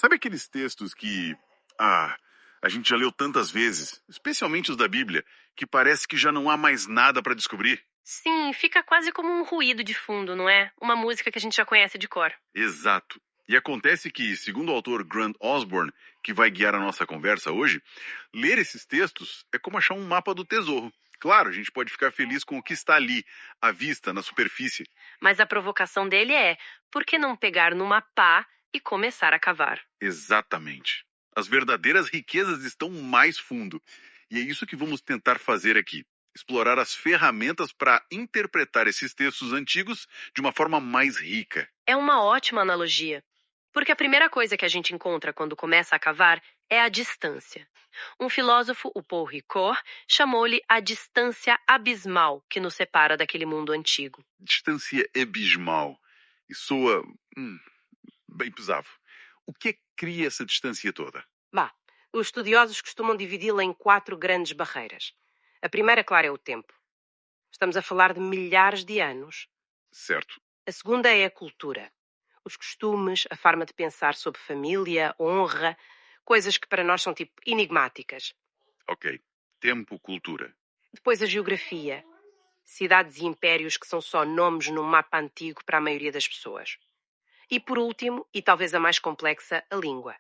Sabe aqueles textos que, ah, a gente já leu tantas vezes, especialmente os da Bíblia, que parece que já não há mais nada para descobrir? Sim, fica quase como um ruído de fundo, não é? Uma música que a gente já conhece de cor. Exato. E acontece que, segundo o autor Grant Osborne, que vai guiar a nossa conversa hoje, ler esses textos é como achar um mapa do tesouro. Claro, a gente pode ficar feliz com o que está ali, à vista, na superfície. Mas a provocação dele é: por que não pegar numa pá e começar a cavar? Exatamente. As verdadeiras riquezas estão mais fundo. E é isso que vamos tentar fazer aqui. Explorar as ferramentas para interpretar esses textos antigos de uma forma mais rica. É uma ótima analogia. Porque a primeira coisa que a gente encontra quando começa a cavar é a distância. Um filósofo, o Paul Ricoeur, chamou-lhe a distância abismal que nos separa daquele mundo antigo. Distância abismal. E soa bem pesado. O que é que cria essa distância toda? Bah, os estudiosos costumam dividi-la em 4 grandes barreiras. A primeira, claro, é o tempo. Estamos a falar de milhares de anos. Certo. A segunda é a cultura. Os costumes, a forma de pensar sobre família, honra, coisas que para nós são tipo enigmáticas. Ok. Tempo, cultura. Depois a geografia. Cidades e impérios que são só nomes num mapa antigo para a maioria das pessoas. E por último, e talvez a mais complexa, a língua.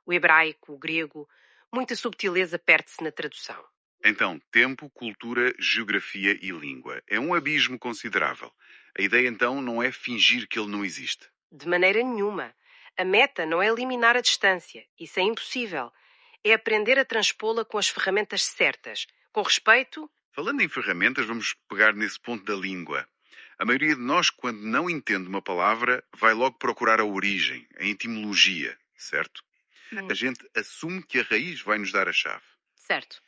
O hebraico, o grego, muita subtileza perde-se na tradução. Então, tempo, cultura, geografia e língua. É um abismo considerável. A ideia, então, não é fingir que ele não existe. De maneira nenhuma. A meta não é eliminar a distância. Isso é impossível. É aprender a transpô-la com as ferramentas certas, com respeito. Falando em ferramentas, vamos pegar nesse ponto da língua. A maioria de nós, quando não entende uma palavra, vai logo procurar a origem, a etimologia, certo? A gente assume que a raiz vai nos dar a chave. Certo.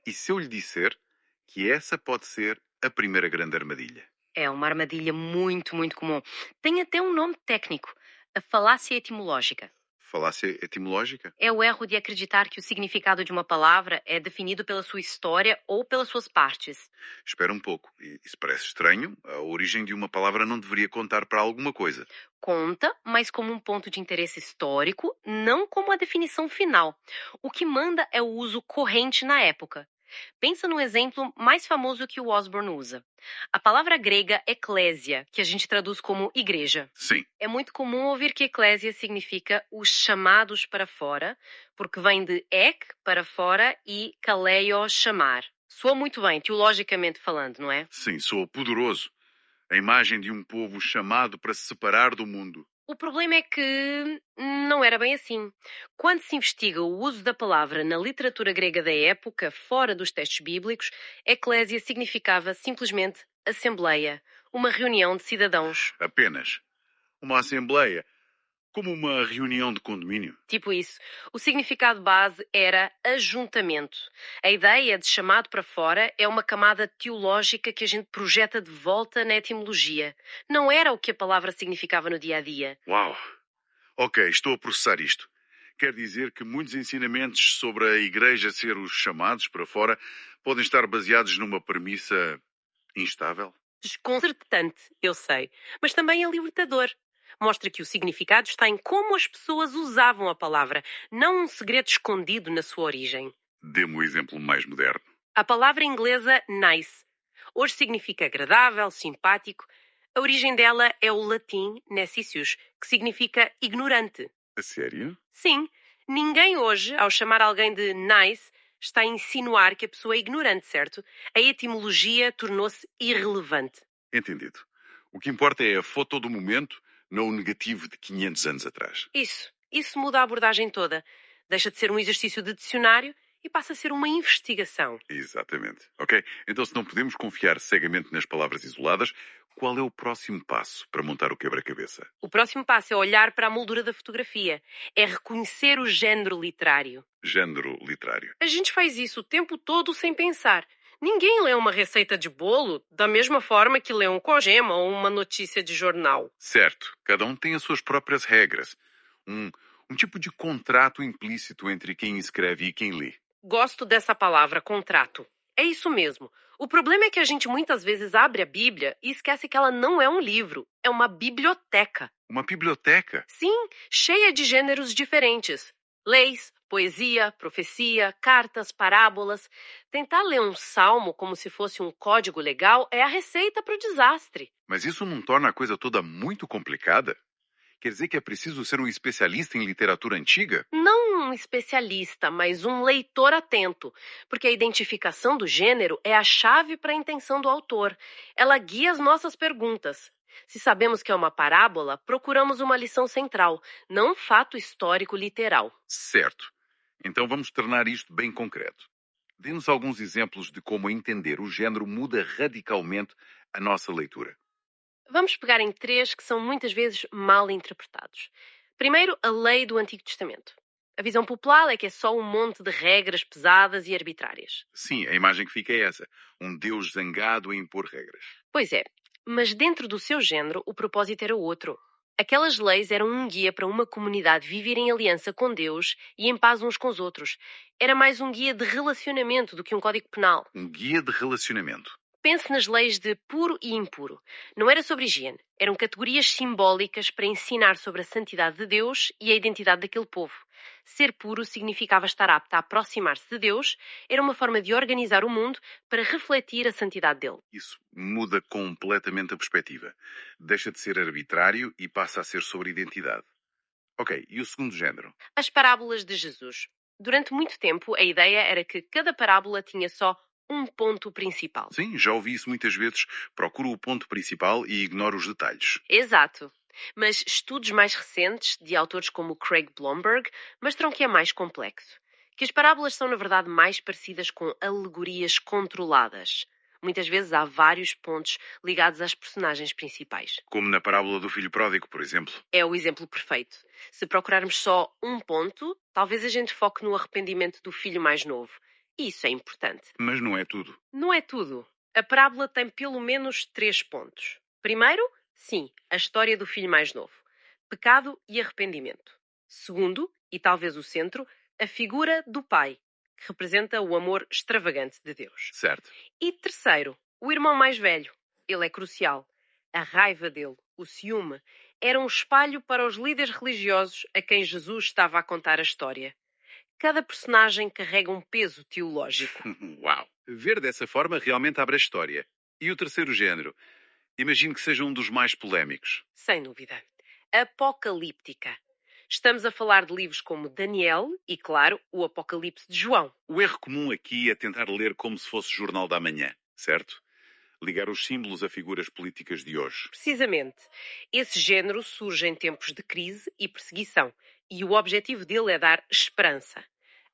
E se eu lhe disser que essa pode ser a primeira grande armadilha? É uma armadilha muito, muito comum. Tem até um nome técnico: a falácia etimológica. Falácia etimológica? É o erro de acreditar que o significado de uma palavra é definido pela sua história ou pelas suas partes. Espera um pouco. Isso parece estranho. A origem de uma palavra não deveria contar para alguma coisa. Conta, mas como um ponto de interesse histórico, não como a definição final. O que manda é o uso corrente na época. Pensa no exemplo mais famoso que o Osborne usa. A palavra grega eclésia, que a gente traduz como igreja. Sim, É muito comum ouvir que eclésia significa os chamados para fora, porque vem de ek, para fora, e kaleio, chamar. Soa muito bem, teologicamente falando, não é? sim, sou poderoso. A imagem de um povo chamado para se separar do mundo. O problema é que não era bem assim. Quando se investiga o uso da palavra na literatura grega da época, fora dos textos bíblicos, eclésia significava simplesmente assembleia, uma reunião de cidadãos. Apenas. Uma assembleia. Como uma reunião de condomínio. Tipo isso. O significado base era ajuntamento. A ideia de chamado para fora é uma camada teológica que a gente projeta de volta na etimologia. Não era o que a palavra significava no dia a dia. Uau! Ok, estou a processar isto. Quer dizer que muitos ensinamentos sobre a igreja ser os chamados para fora podem estar baseados numa premissa instável? Desconcertante, eu sei, mas também é libertador. Mostra que o significado está em como as pessoas usavam a palavra, não um segredo escondido na sua origem. Dê-me o exemplo mais moderno. A palavra inglesa nice hoje significa agradável, simpático. A origem dela é o latim necicius, que significa ignorante. A sério? Sim, ninguém hoje, ao chamar alguém de nice, está a insinuar que a pessoa é ignorante, certo? A etimologia tornou-se irrelevante. Entendido. O que importa é a foto do momento, não o negativo de 500 anos atrás. Isso muda a abordagem toda. Deixa de ser um exercício de dicionário e passa a ser uma investigação. Exatamente. Ok? Então, se não podemos confiar cegamente nas palavras isoladas, qual é o próximo passo para montar o quebra-cabeça? O próximo passo é olhar para a moldura da fotografia. É reconhecer o género literário. Género literário. A gente faz isso o tempo todo sem pensar. Ninguém lê uma receita de bolo da mesma forma que lê um cogema ou uma notícia de jornal. Certo. Cada um tem as suas próprias regras. Um tipo de contrato implícito entre quem escreve e quem lê. Gosto dessa palavra, contrato. É isso mesmo. O problema é que a gente muitas vezes abre a Bíblia e esquece que ela não é um livro, é uma biblioteca. Uma biblioteca? Sim, cheia de gêneros diferentes. Leis, poesia, profecia, cartas, parábolas. Tentar ler um salmo como se fosse um código legal é a receita para o desastre. Mas isso não torna a coisa toda muito complicada? Quer dizer que é preciso ser um especialista em literatura antiga? Não um especialista, mas um leitor atento, porque a identificação do gênero é a chave para a intenção do autor. Ela guia as nossas perguntas. Se sabemos que é uma parábola, procuramos uma lição central, não um fato histórico literal. Certo. Então vamos tornar isto bem concreto. Dê-nos alguns exemplos de como entender o género muda radicalmente a nossa leitura. Vamos pegar em três que são muitas vezes mal interpretados. Primeiro, a lei do Antigo Testamento. A visão popular é que é só um monte de regras pesadas e arbitrárias. Sim, a imagem que fica é essa. Um Deus zangado a impor regras. Pois é, mas dentro do seu género, o propósito era outro. Aquelas leis eram um guia para uma comunidade viver em aliança com Deus e em paz uns com os outros. Era mais um guia de relacionamento do que um código penal. Um guia de relacionamento. Pense nas leis de puro e impuro. Não era sobre higiene. Eram categorias simbólicas para ensinar sobre a santidade de Deus e a identidade daquele povo. Ser puro significava estar apto a aproximar-se de Deus. Era uma forma de organizar o mundo para refletir a santidade dele. Isso muda completamente a perspectiva. Deixa de ser arbitrário e passa a ser sobre identidade. Ok, e o segundo género? As parábolas de Jesus. Durante muito tempo, a ideia era que cada parábola tinha só um ponto principal. Sim, já ouvi isso muitas vezes. Procuro o ponto principal e ignoro os detalhes. Exato. Mas estudos mais recentes, de autores como Craig Blomberg, mostram que é mais complexo. Que as parábolas são, na verdade, mais parecidas com alegorias controladas. Muitas vezes há vários pontos ligados às personagens principais. Como na parábola do filho pródigo, por exemplo. É o exemplo perfeito. Se procurarmos só um ponto, talvez a gente foque no arrependimento do filho mais novo. E isso é importante. Mas não é tudo. Não é tudo. A parábola tem pelo menos 3 pontos. Primeiro, sim, a história do filho mais novo. Pecado e arrependimento. Segundo, e talvez o centro, a figura do pai, que representa o amor extravagante de Deus. Certo. E terceiro, o irmão mais velho. Ele é crucial. A raiva dele, o ciúme, era um espalho para os líderes religiosos a quem Jesus estava a contar a história. Cada personagem carrega um peso teológico. Uau! Ver dessa forma realmente abre a história. E o terceiro género? Imagino que seja um dos mais polémicos. Sem dúvida. Apocalíptica. Estamos a falar de livros como Daniel e, claro, o Apocalipse de João. O erro comum aqui é tentar ler como se fosse Jornal da Manhã, certo? Ligar os símbolos a figuras políticas de hoje. Precisamente. Esse género surge em tempos de crise e perseguição, e o objetivo dele é dar esperança.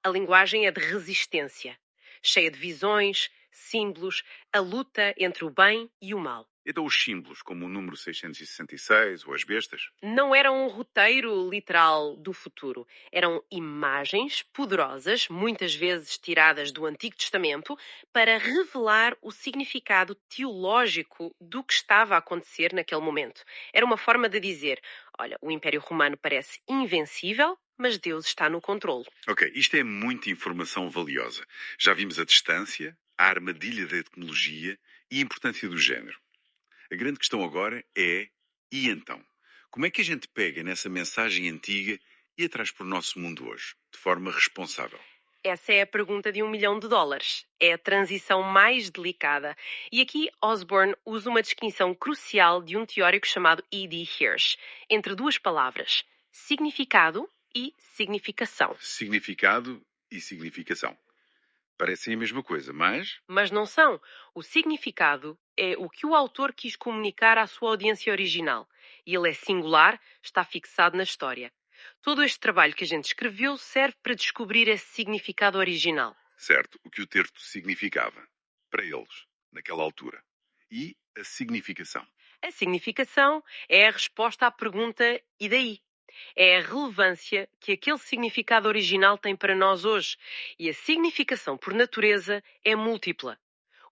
A linguagem é de resistência, cheia de visões, símbolos, a luta entre o bem e o mal. Então os símbolos, como o número 666 ou as bestas? Não eram um roteiro literal do futuro. Eram imagens poderosas, muitas vezes tiradas do Antigo Testamento, para revelar o significado teológico do que estava a acontecer naquele momento. Era uma forma de dizer, olha, o Império Romano parece invencível, mas Deus está no controle. Ok, isto é muita informação valiosa. Já vimos a distância, a armadilha da etimologia e a importância do género. A grande questão agora é, e então? Como é que a gente pega nessa mensagem antiga e a traz para o nosso mundo hoje, de forma responsável? Essa é a pergunta de $1 milhão. É a transição mais delicada. E aqui Osborne usa uma distinção crucial de um teórico chamado E.D. Hirsch, entre duas palavras, significado e significação. Significado e significação. Parecem a mesma coisa, mas... Mas não são. O significado é o que o autor quis comunicar à sua audiência original. E ele é singular, está fixado na história. Todo este trabalho que a gente escreveu serve para descobrir esse significado original. Certo, o que o texto significava. Para eles, naquela altura. E a significação. A significação é a resposta à pergunta "e daí?". É a relevância que aquele significado original tem para nós hoje. E a significação, por natureza, é múltipla.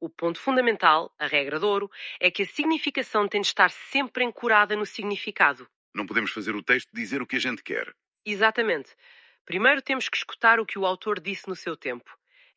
O ponto fundamental, a regra de ouro, é que a significação tem de estar sempre ancorada no significado. Não podemos fazer o texto dizer o que a gente quer. Exatamente. Primeiro temos que escutar o que o autor disse no seu tempo.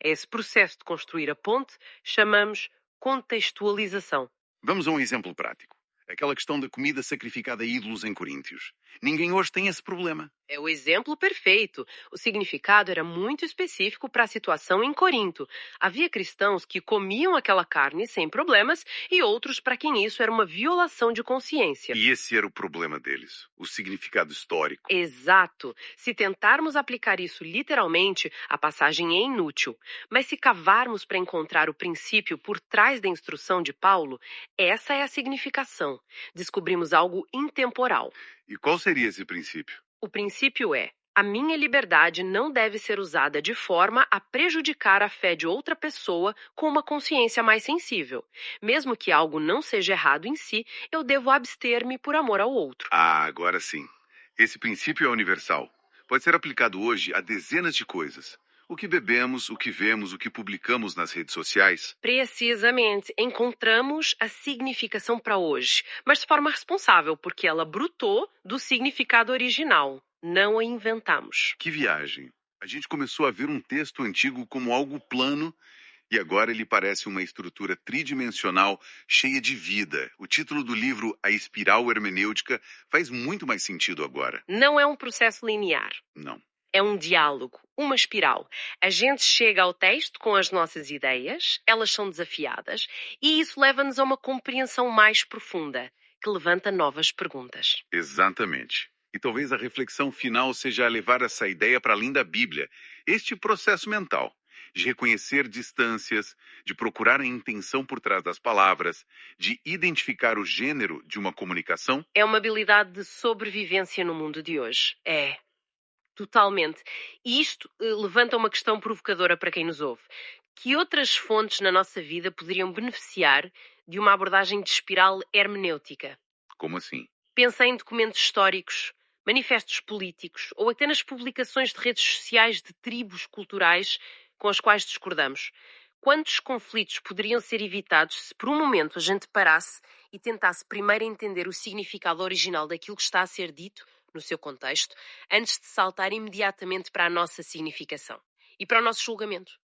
A esse processo de construir a ponte chamamos contextualização. Vamos a um exemplo prático. Aquela questão da comida sacrificada a ídolos em Coríntios. Ninguém hoje tem esse problema. É o exemplo perfeito. O significado era muito específico para a situação em Corinto. Havia cristãos que comiam aquela carne sem problemas e outros para quem isso era uma violação de consciência. E esse era o problema deles, o significado histórico. Exato. Se tentarmos aplicar isso literalmente, a passagem é inútil. Mas se cavarmos para encontrar o princípio por trás da instrução de Paulo, essa é a significação. Descobrimos algo intemporal. E qual seria esse princípio? O princípio é: a minha liberdade não deve ser usada de forma a prejudicar a fé de outra pessoa com uma consciência mais sensível. Mesmo que algo não seja errado em si, eu devo abster-me por amor ao outro. Ah, agora sim. Esse princípio é universal. Pode ser aplicado hoje a dezenas de coisas. O que bebemos, o que vemos, o que publicamos nas redes sociais. Precisamente, encontramos a significação para hoje, mas de forma responsável, porque ela brotou do significado original. Não a inventamos. Que viagem! A gente começou a ver um texto antigo como algo plano e agora ele parece uma estrutura tridimensional cheia de vida. O título do livro, A Espiral Hermenêutica, faz muito mais sentido agora. Não é um processo linear. Não. É um diálogo, uma espiral. A gente chega ao texto com as nossas ideias, elas são desafiadas, e isso leva-nos a uma compreensão mais profunda, que levanta novas perguntas. Exatamente. E talvez a reflexão final seja levar essa ideia para além da Bíblia. Este processo mental de reconhecer distâncias, de procurar a intenção por trás das palavras, de identificar o gênero de uma comunicação. É uma habilidade de sobrevivência no mundo de hoje. É. Totalmente. E isto levanta uma questão provocadora para quem nos ouve. Que outras fontes na nossa vida poderiam beneficiar de uma abordagem de espiral hermenêutica? Como assim? Pensa em documentos históricos, manifestos políticos ou até nas publicações de redes sociais de tribos culturais com as quais discordamos. Quantos conflitos poderiam ser evitados se por um momento a gente parasse e tentasse primeiro entender o significado original daquilo que está a ser dito no seu contexto, antes de saltar imediatamente para a nossa significação e para o nosso julgamento?